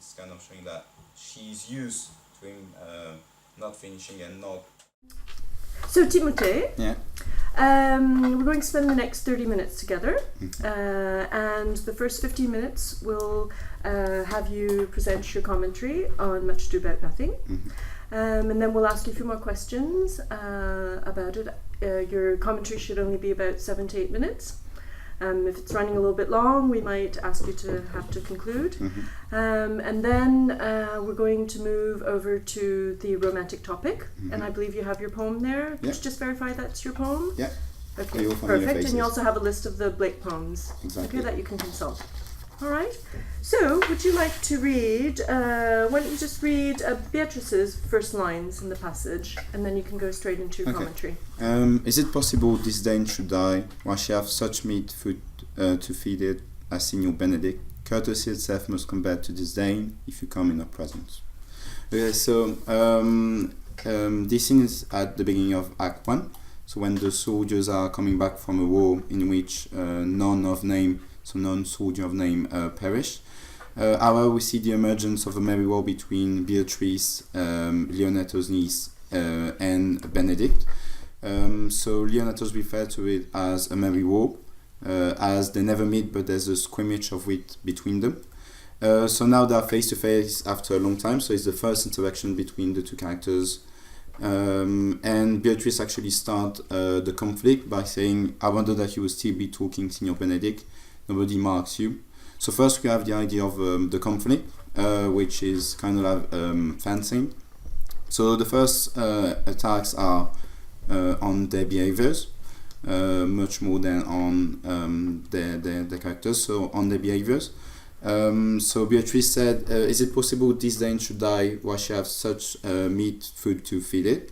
it's kind of showing that she's used to him not finishing and not. So Timothée, Yeah. we're going to spend the next 30 minutes together, and the first 15 minutes will have you present your commentary on Much Ado About Nothing, and then we'll ask you a few more questions about it. Your commentary should only be about 7 to 8 minutes. If it's running a little bit long, we might ask you to have to conclude. And then we're going to move over to the romantic topic. And I believe you have your poem there. Could you just verify that's your poem? Yeah. Okay, perfect. And you also have a list of the Blake poems. Exactly. Okay, that you can consult. All right. So, would you like to read, why don't you just read Beatrice's first lines in the passage, and then you can go straight into your commentary. Is it possible disdain should die, while she have such meat food to feed it, as Signor Benedict? Courtesy itself must combat to disdain, if you come in her presence. Okay, so this scene is at the beginning of Act 1, so when the soldiers are coming back from a war in which none soldier of name perished. However, we see the emergence of a merry war between Beatrice, Leonato's niece, and Benedict. So Leonato's referred to it as a merry war, as they never meet, but there's a scrimmage of wit between them. So now they're face to face after a long time, so it's the first interaction between the two characters. And Beatrice actually starts the conflict by saying, I wonder that you will still be talking, Signor Benedict. Nobody marks you. So first we have the idea of the conflict, which is kind of like fencing. So the first attacks are on their behaviors, much more than on their characters. So on their behaviors. So Beatrice said, is it possible disdain should die while she has such meat food to feed it,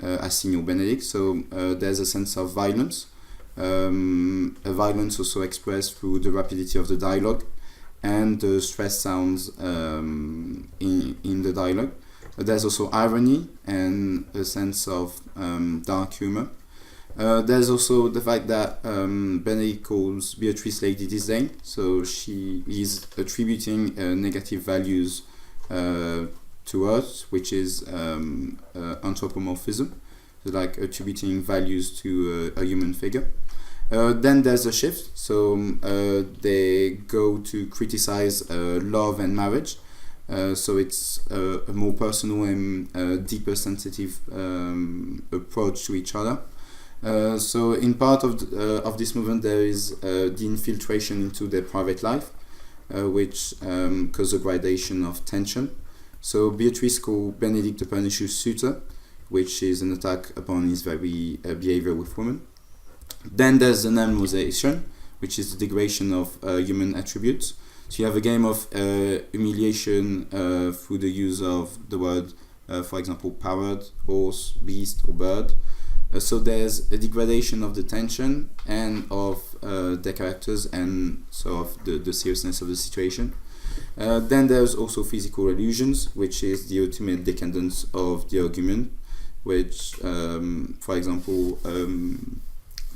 as Signor Benedict? So there's a sense of violence. A violence also expressed through the rapidity of the dialogue and the stress sounds in the dialogue. There's also irony and a sense of dark humor. There's also the fact that Benedict calls Beatrice Lady Disdain, so she is attributing negative values to us, which is anthropomorphism, so like attributing values to a human figure. Then there's a shift, so they go to criticize love and marriage. So it's a more personal and deeper sensitive approach to each other. So in part of this movement there is the infiltration into their private life, which causes a gradation of tension. So Beatrice calls Benedict a pernicious suitor, which is an attack upon his very behavior with women. Then there's the animalization, which is the degradation of human attributes. So you have a game of humiliation through the use of the word, for example, parrot, horse, beast, or bird. So there's a degradation of the tension and of their characters and so of the seriousness of the situation. Then there's also physical illusions, which is the ultimate decadence of the argument, which, for example,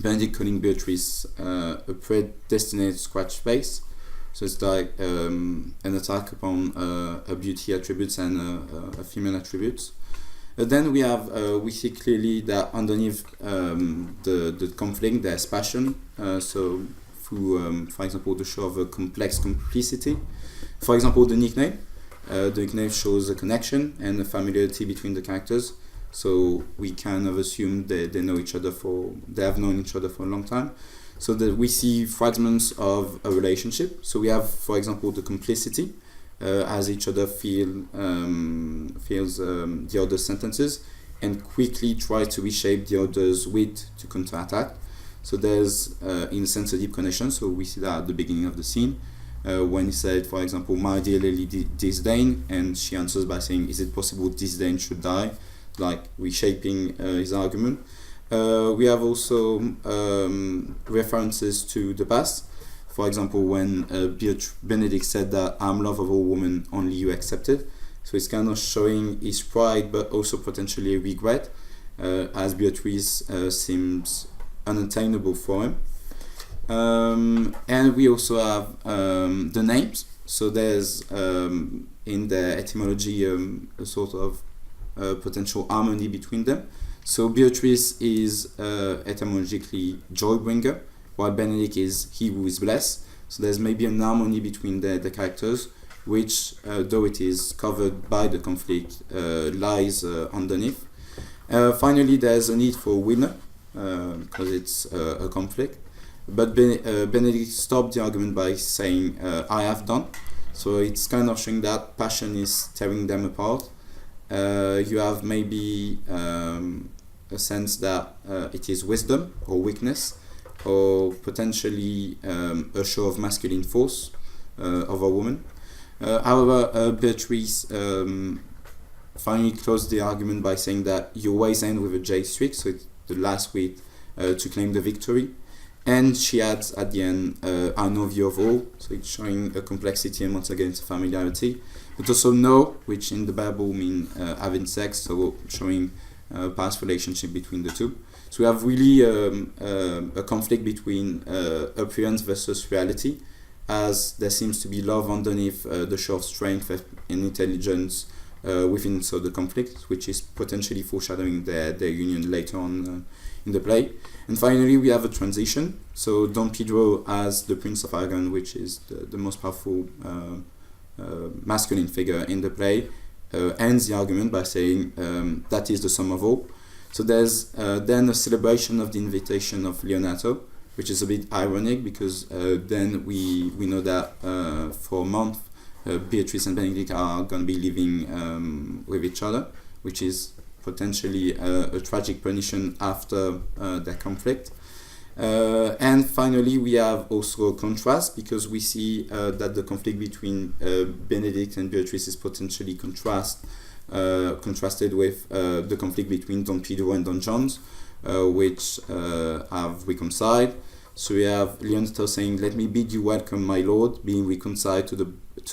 Benedict calling Beatrice a predestinate scratch face. So it's like an attack upon her beauty attributes and her female attributes. Then we see clearly that underneath the conflict there's passion. So through, for example, the show of a complex complicity. For example, the nickname shows a connection and a familiarity between the characters. So we kind of assume they know each other they have known each other for a long time. So that we see fragments of a relationship. So we have, for example, the complicity, as each other feels the other's sentences and quickly try to reshape the other's wit to counterattack. So there's, in a sense, a deep connection. So we see that at the beginning of the scene, when he said, for example, my dear Lady Disdain, and she answers by saying, is it possible Disdain should die? Like reshaping his argument. We have also references to the past. For example, when Benedict said that I'm love of all women, only you accepted. So it's kind of showing his pride, but also potentially regret, as Beatrice seems unattainable for him. And we also have the names. So there's in the etymology a sort of potential harmony between them. So Beatrice is etymologically joy bringer, while Benedict is he who is blessed. So there's maybe an harmony between the characters, which, though it is covered by the conflict, lies underneath. Finally, there's a need for a winner, because it's a conflict. But Benedict stopped the argument by saying, I have done. So it's kind of showing that passion is tearing them apart. You have maybe a sense that it is wisdom or weakness, or potentially a show of masculine force of a woman. However, Beatrice finally closed the argument by saying that you always end with a J streak, so it's the last wit to claim the victory. And she adds at the end, I know you of all, so it's showing a complexity and once again familiarity. But also know, which in the Bible mean having sex, so showing past relationship between the two. So we have really a conflict between appearance versus reality, as there seems to be love underneath the show of strength and intelligence within the conflict, which is potentially foreshadowing their union later on in the play. And finally, we have a transition. So Don Pedro as the Prince of Aragon, which is the most powerful masculine figure in the play, ends the argument by saying that is the sum of all. So there's then a celebration of the invitation of Leonato, which is a bit ironic because then we know that for a month Beatrice and Benedict are going to be living with each other, which is potentially a tragic punition after their conflict. And finally, we have also a contrast because we see that the conflict between Benedict and Beatrice is potentially contrasted with the conflict between Don Pedro and Don John, which have reconciled. So we have Leonato saying, "Let me bid you welcome, my lord, being reconciled to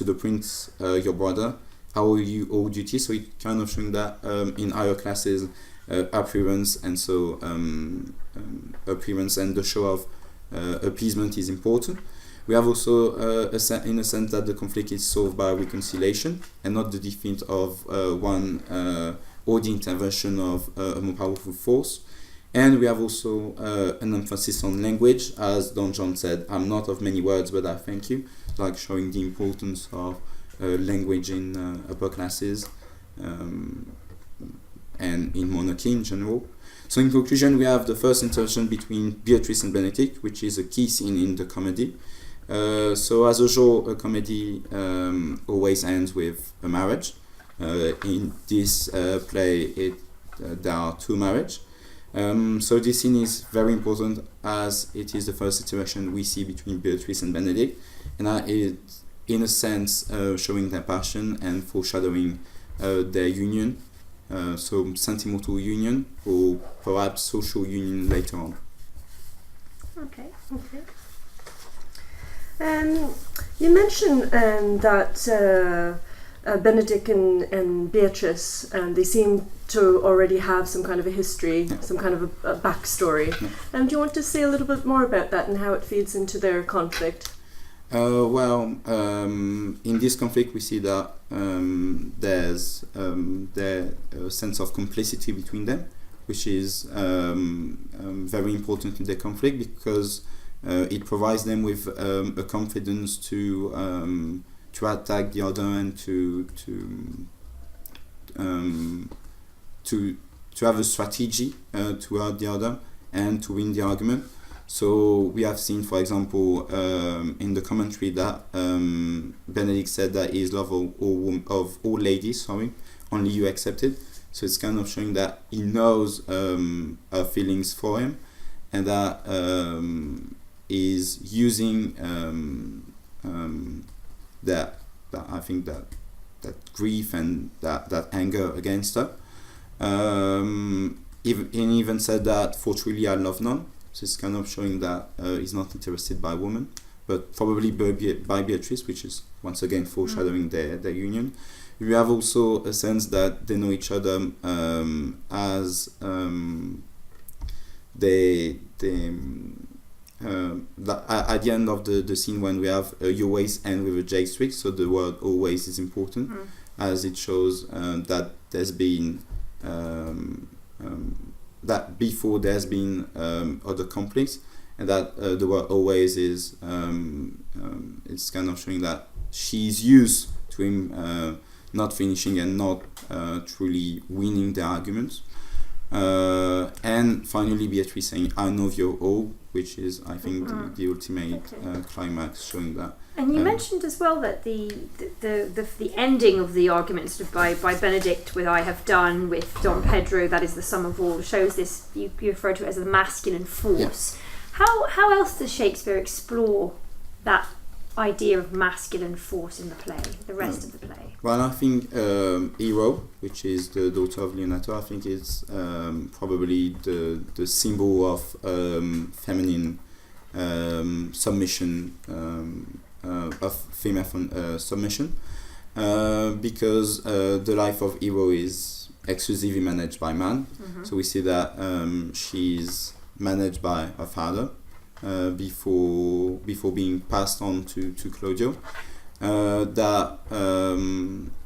the prince, your brother. How are you all duty?" So it kind of showing that in higher classes, appearance and appearance and the show of appeasement is important. We have also in a sense that the conflict is solved by reconciliation and not the defeat of one or the intervention of a more powerful force. And we have also an emphasis on language, as Don John said, "I'm not of many words, but I thank you," like showing the importance of language in upper classes and in monarchy in general. So in conclusion, we have the first interaction between Beatrice and Benedict, which is a key scene in the comedy. So as usual, a comedy always ends with a marriage. In this play, there are two marriages. So this scene is very important as it is the first interaction we see between Beatrice and Benedict, and it, in a sense, showing their passion and foreshadowing their union, so sentimental union or perhaps social union later on. Okay. You mentioned that Benedict and Beatrice, they seem to already have some kind of a history, some kind of a backstory. Do you want to say a little bit more about that and how it feeds into their conflict? In this conflict we see that there's a sense of complicity between them, which is very important in the conflict because it provides them with a confidence to attack the other and to have a strategy to hurt the other and to win the argument. So we have seen, for example, in the commentary that Benedict said that he is love of all ladies, only you accepted. So it's kind of showing that he knows her feelings for him, and that is using that I think that grief and that anger against her. He even said that for truly I love none. So it's kind of showing that he's not interested by women, but probably by Beatrice, which is once again foreshadowing their union. We have also a sense that they know each other as they at the end of the scene when we have you always end with a J string, so the word always is important, as it shows that there's been that before there's been other conflicts, and that the word always is it's kind of showing that she's used to him not finishing and not truly winning the arguments. And finally Beatrice saying I know you're all, which is I think the ultimate climax, showing that. And you mentioned as well that the ending of the argument sort of by Benedict with I have done, with Don Pedro, that is the sum of all, shows this, you refer to it as the masculine force. How else does Shakespeare explore that idea of masculine force in the play, the rest of the play? Well, I think Hero, which is the daughter of Leonato, I think is probably the symbol of feminine submission, of female submission, because the life of Hero is exclusively managed by man. So we see that she's managed by her father before being passed on to Claudio. That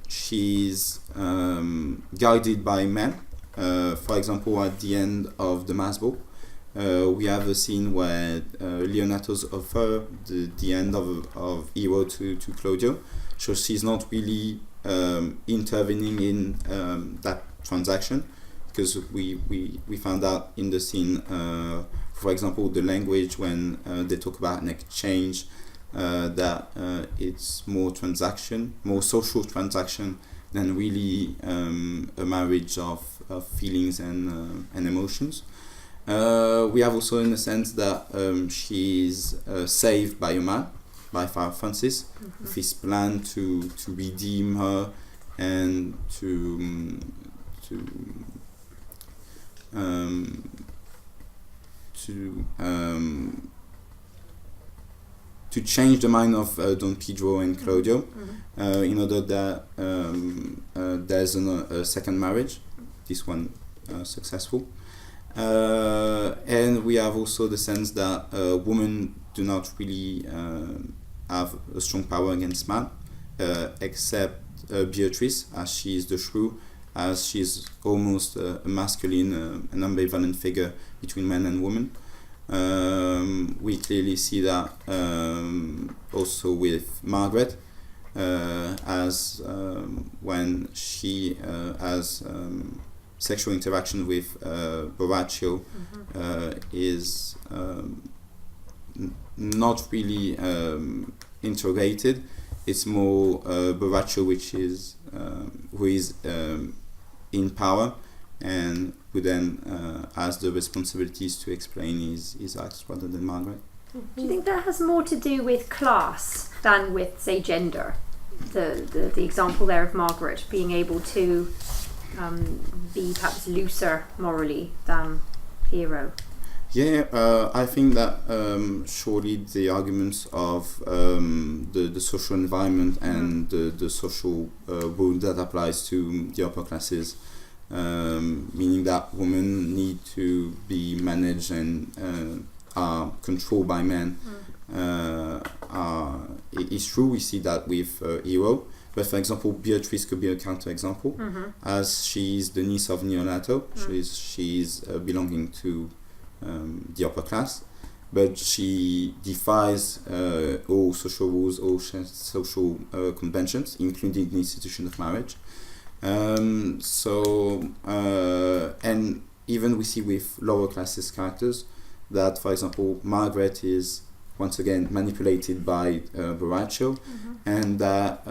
she's guided by men. For example, at the end of the Mass Ball, we have a scene where Leonato's offer the end of Hero to Claudio, so she's not really intervening in that transaction, because we found out in the scene, for example, the language when they talk about an exchange, that it's more social transaction than really a marriage of feelings and emotions. We have also in the sense that she's saved by a man, by Father Francis, with his plan to redeem her and to change the mind of Don Pedro and Claudio, in order that there's a second marriage, this one successful. And we have also the sense that women do not really have a strong power against man, except Beatrice, as she is the shrew, as she's almost a masculine, an ambivalent figure between men and women. We clearly see that also with Margaret, as when she has sexual interaction with Borachio, is not really interrogated. It's more Borachio who is in power, and who then has the responsibilities to explain his acts rather than Margaret. Do you think that has more to do with class than with, say, gender? The example there of Margaret being able to be perhaps looser morally than Hero. Yeah, I think that surely the arguments of the social environment and the social rule that applies to the upper classes, meaning that women need to be managed and are controlled by men, it's true. We see that with Hero. But for example, Beatrice could be a counterexample, as she's the niece of Leonato. She's belonging to the upper class, but she defies all social rules, all social conventions, including the institution of marriage. And even we see with lower classes characters that, for example, Margaret is once again manipulated by Borachio, and that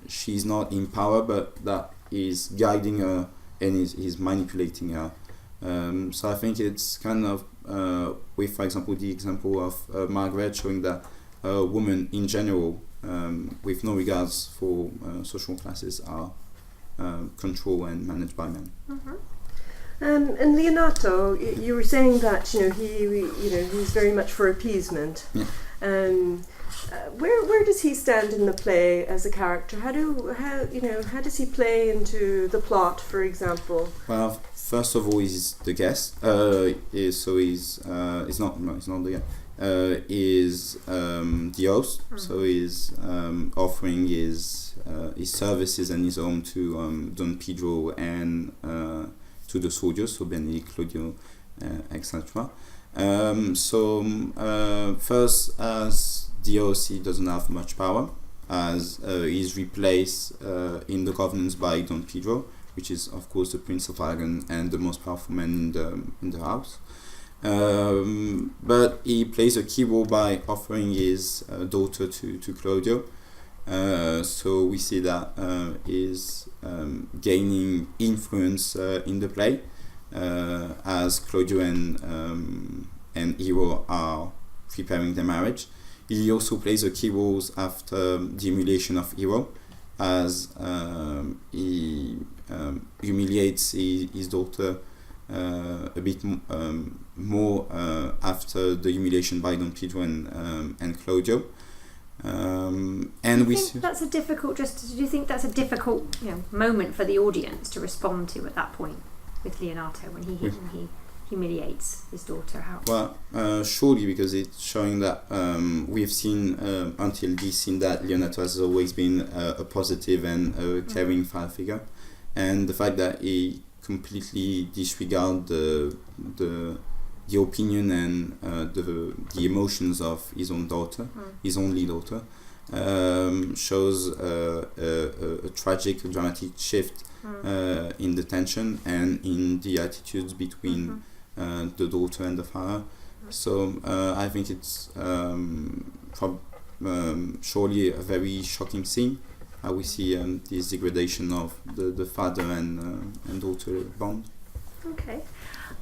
she's not in power, but that is guiding her and is manipulating her. So I think it's kind of with, for example, the example of Margaret, showing that women in general, with no regards for social classes, are controlled and managed by men. And Leonato, you were saying that he's very much for appeasement. Yeah. Where does he stand in the play as a character? How does he play into the plot, for example? Well, first of all, he's the guest. He's not the guest. Is the host. So he's offering his services and his home to Don Pedro and to the soldiers, so Benedict, Claudio, etc. First, as the host, he doesn't have much power, as he's replaced in the governance by Don Pedro, which is of course the Prince of Aragon and the most powerful man in the house. But he plays a key role by offering his daughter to Claudio. So we see that is gaining influence in the play as Claudio and Hero are preparing their marriage. He also plays a key role after the humiliation of Hero, as he humiliates his daughter a bit more after the humiliation by Don Pedro and Claudio. And do you think that's a difficult moment for the audience to respond to at that point with Leonato when he humiliates his daughter? Surely, because it's showing that we've seen until this scene that Leonato has always been a positive and a caring father figure, and the fact that he completely disregard the opinion and the emotions of his own daughter, his only daughter, shows a tragic, dramatic shift in the tension and in the attitudes between the daughter and the father. So I think it's surely a very shocking scene. How we see this degradation of the father and daughter bond. Okay.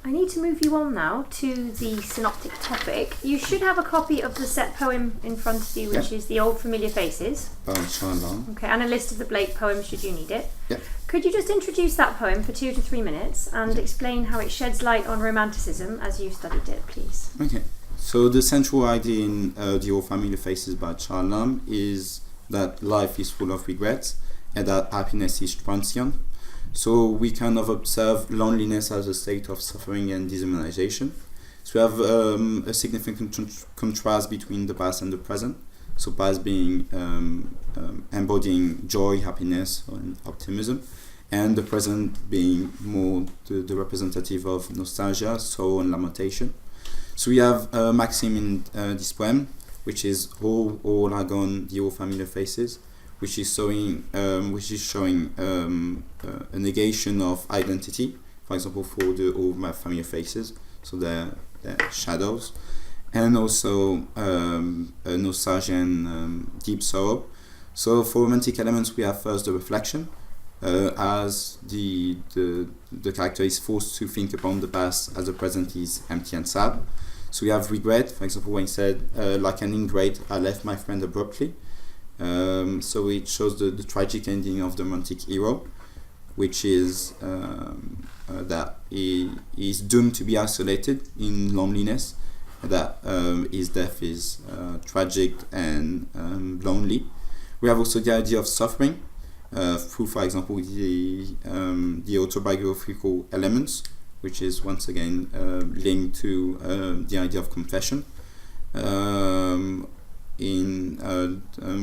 I need to move you on now to the synoptic topic. You should have a copy of the set poem in front of you, which is The Old Familiar Faces. Okay, and a list of the Blake poems should you need it. Yeah. Could you just introduce that poem for 2 to 3 minutes and explain how it sheds light on romanticism as you studied it, please? Okay. So the central idea in The Old Familiar Faces by Charles Lamb is that life is full of regrets and that happiness is transient. So we kind of observe loneliness as a state of suffering and dehumanization. So we have a significant contrast between the past and the present. So past being embodying joy, happiness, and optimism, and the present being more the representative of nostalgia, sorrow, and lamentation. So we have a maxim in this poem, which is all are gone, the old familiar faces, which is showing a negation of identity, for example, for the old familiar faces, so they're shadows, and also a nostalgia and deep sorrow. So for romantic elements, we have first the reflection, as the character is forced to think upon the past as the present is empty and sad. So we have regret, for example, when he said, like an ingrate, I left my friend abruptly. So it shows the tragic ending of the romantic hero, which is that he is doomed to be isolated in loneliness, that his death is tragic and lonely. We have also the idea of suffering, through, for example, the autobiographical elements, which is once again linked to the idea of confession. In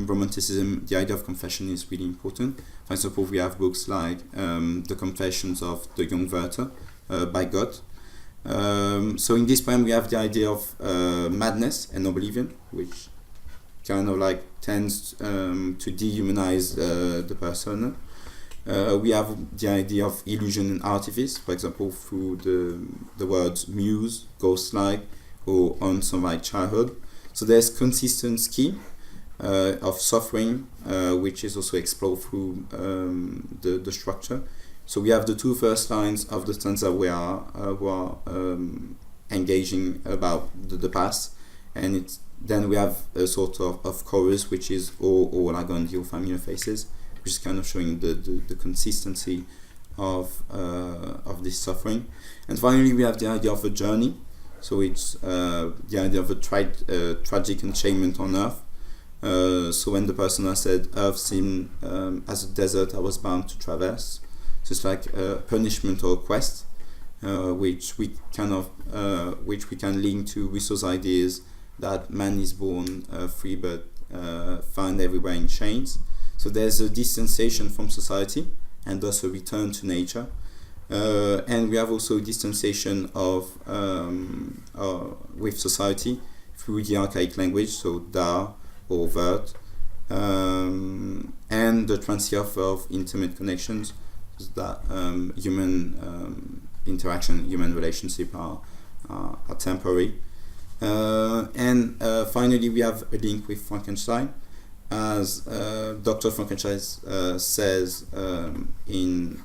romanticism, the idea of confession is really important. For example, we have books like The Confessions of the Young Werther by Goethe. So in this poem, we have the idea of madness and oblivion, which kind of like tends to dehumanize the persona. We have the idea of illusion and artifice, for example, through the words muse, ghost-like, or unsurvived childhood. So there's consistent scheme of suffering, which is also explored through the structure. So we have the two first lines of the stanza who are engaging about the past, and then we have a sort of chorus, which is all are gone, your familiar faces, which is kind of showing the consistency of this suffering. And finally, we have the idea of a journey. So it's the idea of a tragic enchainment on Earth. So when the person has said Earth seemed as a desert I was bound to traverse, so it's like a punishment or a quest, which we can link to Rousseau's ideas that man is born free but found everywhere in chains. So there's a distanciation from society and thus a return to nature. And we have also distanciation with society through the archaic language, so da or vert, and the transfer of intimate connections, so that human interaction, human relationship are temporary. And finally, we have a link with Frankenstein, as Dr. Frankenstein says in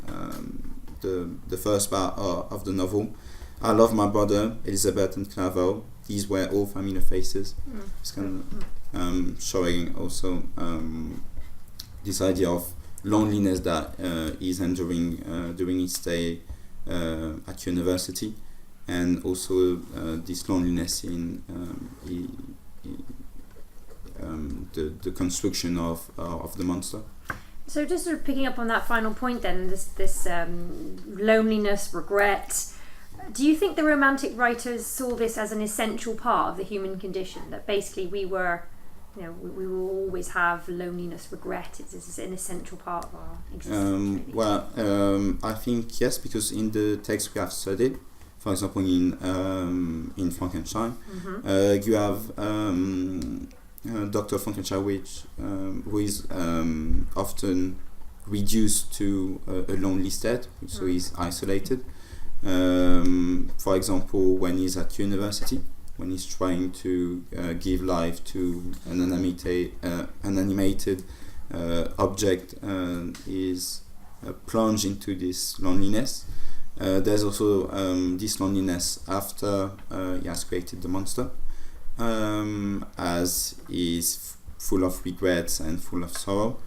the first part of the novel. I love my brother, Elizabeth and Clairvaux. These were all familiar faces. It's kind of showing also this idea of loneliness that he's enduring during his stay at university, and also this loneliness in the construction of the monster. So just sort of picking up on that final point then, this loneliness, regret, do you think the Romantic writers saw this as an essential part of the human condition, that basically we will always have loneliness, regret, it's an essential part of our existence? I think yes, because in the text we have studied, for example in Frankenstein, you have Dr. Frankenstein, who is often reduced to a lonely state, so he's isolated. For example, when he's at university, when he's trying to give life to an animated object, is plunged into this loneliness. There's also this loneliness after he has created the monster, as he's full of regrets and full of sorrow.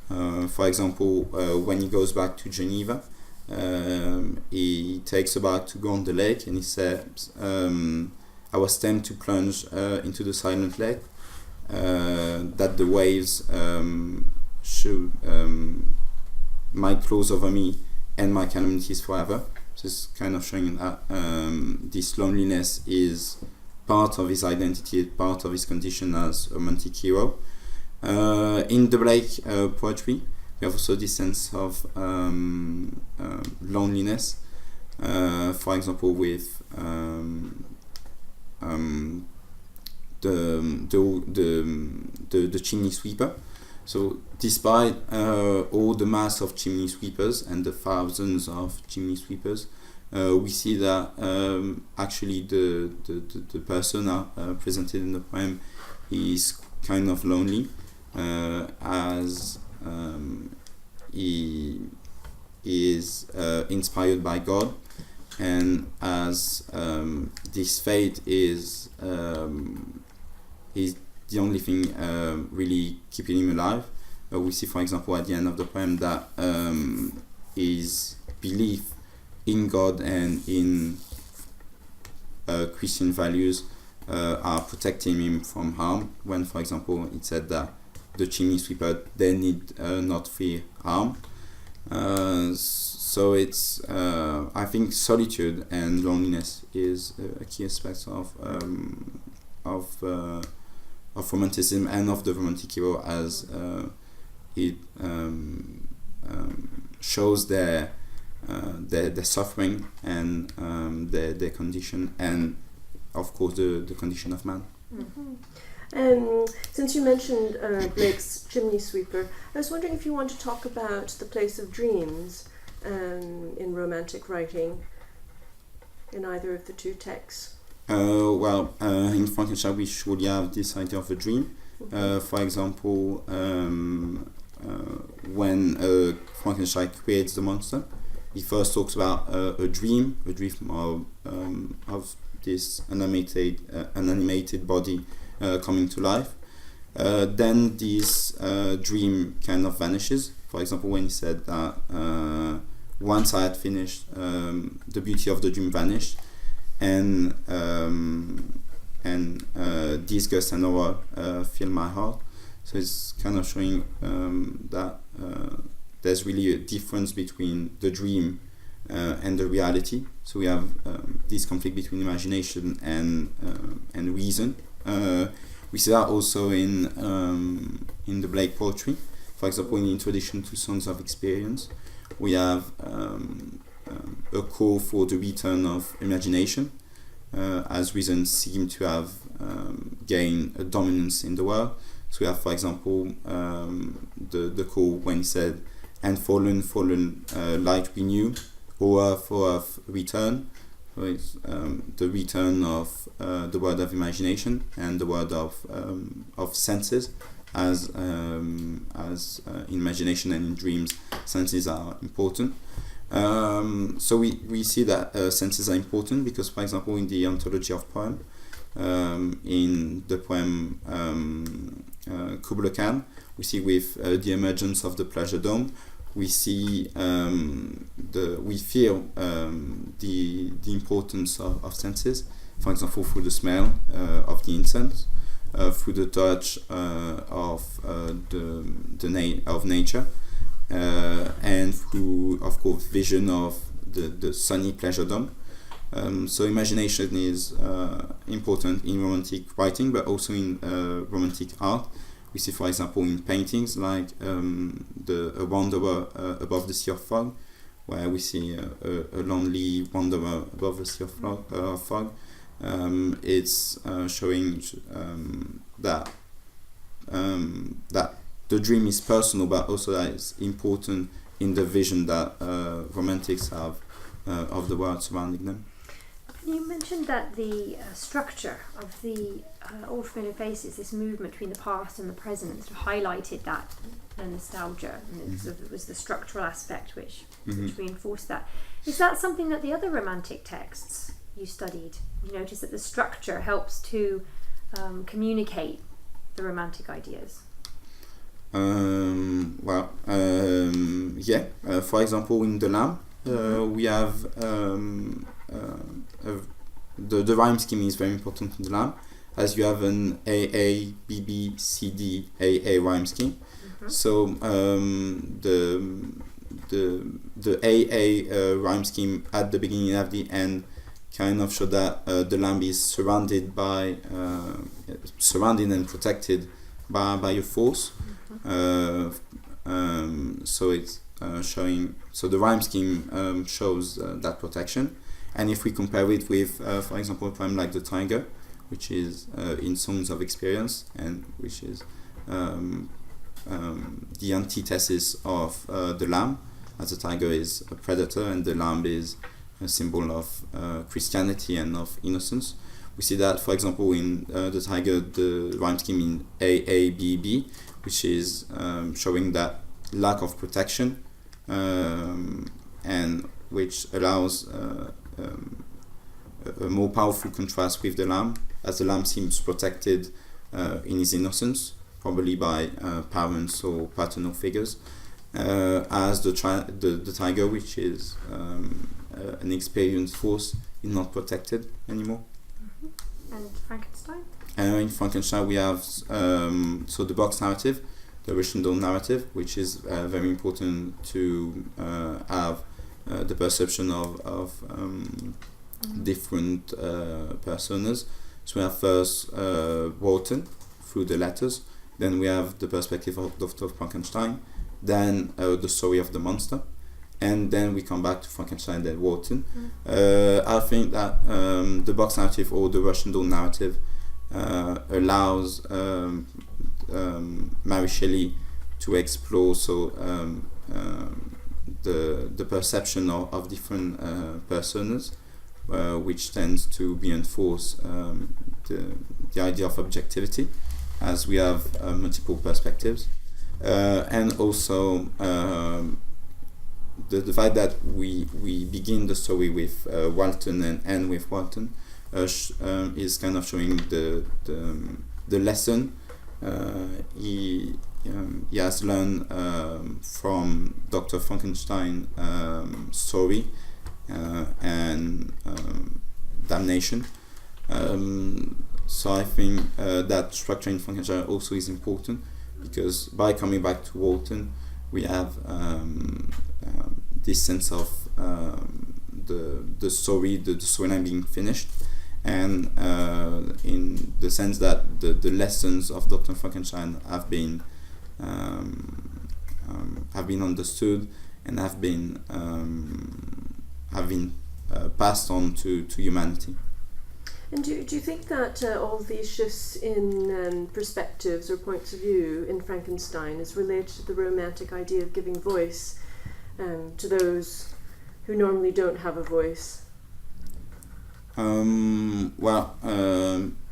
For example, when he goes back to Geneva, he takes a bath to go on the lake, and he says, I was tempted to plunge into the silent lake, that the waves might close over me and my calamities forever. So it's kind of showing that this loneliness is part of his identity, part of his condition as a romantic hero. In the Blake poetry, we have also this sense of loneliness. For example, with the chimney sweeper. So despite all the mass of chimney sweepers and the thousands of chimney sweepers, we see that actually the persona presented in the poem is kind of lonely, as he is inspired by God, and as this fate is the only thing really keeping him alive. We see, for example, at the end of the poem that his belief in God and in Christian values are protecting him from harm, when, for example, it said that the chimney sweeper, they need not fear harm. So it's, I think solitude and loneliness is a key aspect of romanticism and of the romantic hero, as it shows their suffering and their condition, and of course the condition of man. Since you mentioned Blake's chimney sweeper, I was wondering if you want to talk about the place of dreams in romantic writing in either of the two texts. In Frankenstein we surely have this idea of a dream. For example, when Frankenstein creates the monster, he first talks about a dream of this animated body coming to life. Then this dream kind of vanishes. For example, when he said that once I had finished, the beauty of the dream vanished. and Disgust and Horror Fill My Heart. So it's kind of showing that there's really a difference between the dream and the reality. So we have this conflict between imagination and reason. We see that also in the Blake poetry. For example, in the introduction to Songs of Experience, we have a call for the return of imagination, as reason seem to have gained a dominance in the world. So we have, for example, the call when he said, "And fallen, light renew, O earth, return." So it's the return of the word of imagination and the word of senses, as in imagination and in dreams, senses are important. So we see that senses are important because, for example, in the ontology of poem, in the poem Kubla Khan, we see with the emergence of the pleasure dome, we see we feel the importance of senses. For example, through the smell of the incense, through the touch of nature, and through, of course, vision of the sunny pleasure dome. So imagination is important in romantic writing, but also in romantic art. We see, for example, in paintings like A Wanderer Above the Sea of Fog, where we see a lonely wanderer above the sea of fog. It's showing that the dream is personal, but also that it's important in the vision that romantics have of the world surrounding them. You mentioned that the structure of the All Familiar Faces, this movement between the past and the present, sort of highlighted that nostalgia, and it was the structural aspect which reinforced that. Is that something that the other romantic texts you studied, you noticed that the structure helps to communicate the romantic ideas? For example, in The Lamb, we have the rhyme scheme is very important in The Lamb, as you have an A, B, B, C, D, A rhyme scheme. So the A rhyme scheme at the beginning and at the end kind of show that the lamb is surrounded and protected by a force. So it's showing. So the rhyme scheme shows that protection. And if we compare it with, for example, a poem like The Tiger, which is in Songs of Experience, and which is the antithesis of the lamb, as the tiger is a predator and the lamb is a symbol of Christianity and of innocence. We see that, for example, in The Tiger, the rhyme scheme in A, B, B, which is showing that lack of protection, and which allows a more powerful contrast with the lamb, as the lamb seems protected in his innocence, probably by parents or paternal figures, as the tiger, which is an experienced force, is not protected anymore. And Frankenstein? In Frankenstein we have so the box narrative, the Russian doll narrative, which is very important to have the perception of different personas. So we have first Walton through the letters, then we have the perspective of Dr. Frankenstein, then the story of the monster, and then we come back to Frankenstein and Walton. I think that the box narrative or the Russian doll narrative allows Mary Shelley to explore the perception of different personas, which tends to reinforce the idea of objectivity, as we have multiple perspectives, and also the fact that we begin the story with Walton and end with Walton is kind of showing the lesson he has learned from Dr. Frankenstein's story, and damnation. So I think that structure in Frankenstein also is important, because by coming back to Walton, we have this sense of the storyline being finished, and in the sense that the lessons of Dr. Frankenstein have been understood and have been passed on to humanity. And do you think that all these shifts in perspectives or points of view in Frankenstein is related to the romantic idea of giving voice to those who normally don't have a voice?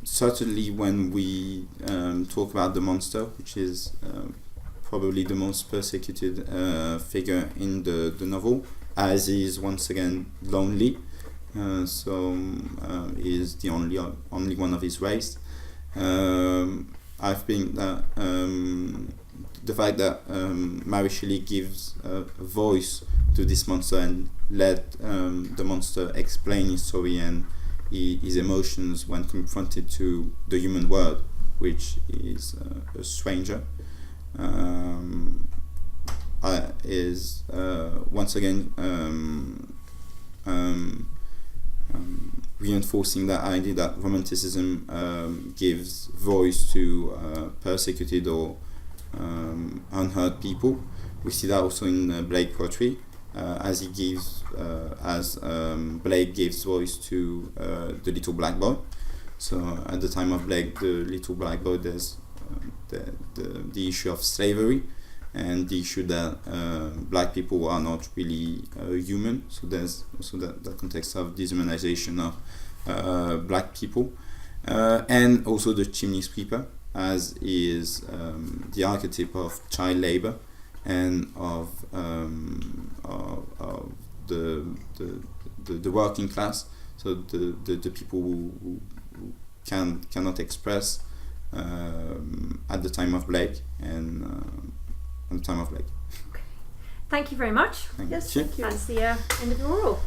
Certainly when we talk about the monster, which is probably the most persecuted figure in the novel, as he is once again lonely. Is the only one of his race. I think that the fact that Mary Shelley gives a voice to this monster and let the monster explain his story and his emotions when confronted to the human world, which is a stranger, is once again reinforcing that idea that Romanticism gives voice to persecuted or unheard people. We see that also in Blake poetry, as Blake gives voice to the little black boy. So at the time of Blake, the little black boy, there's the issue of slavery, and the issue that black people are not really human. So there's also the context of dehumanization of black people, and also the chimney sweeper, as is the archetype of child labor and of the working class. So the people who cannot express at the time of Blake and at the time of Blake. Okay. Thank you very much. Yes, thank you. That's the end of the oral.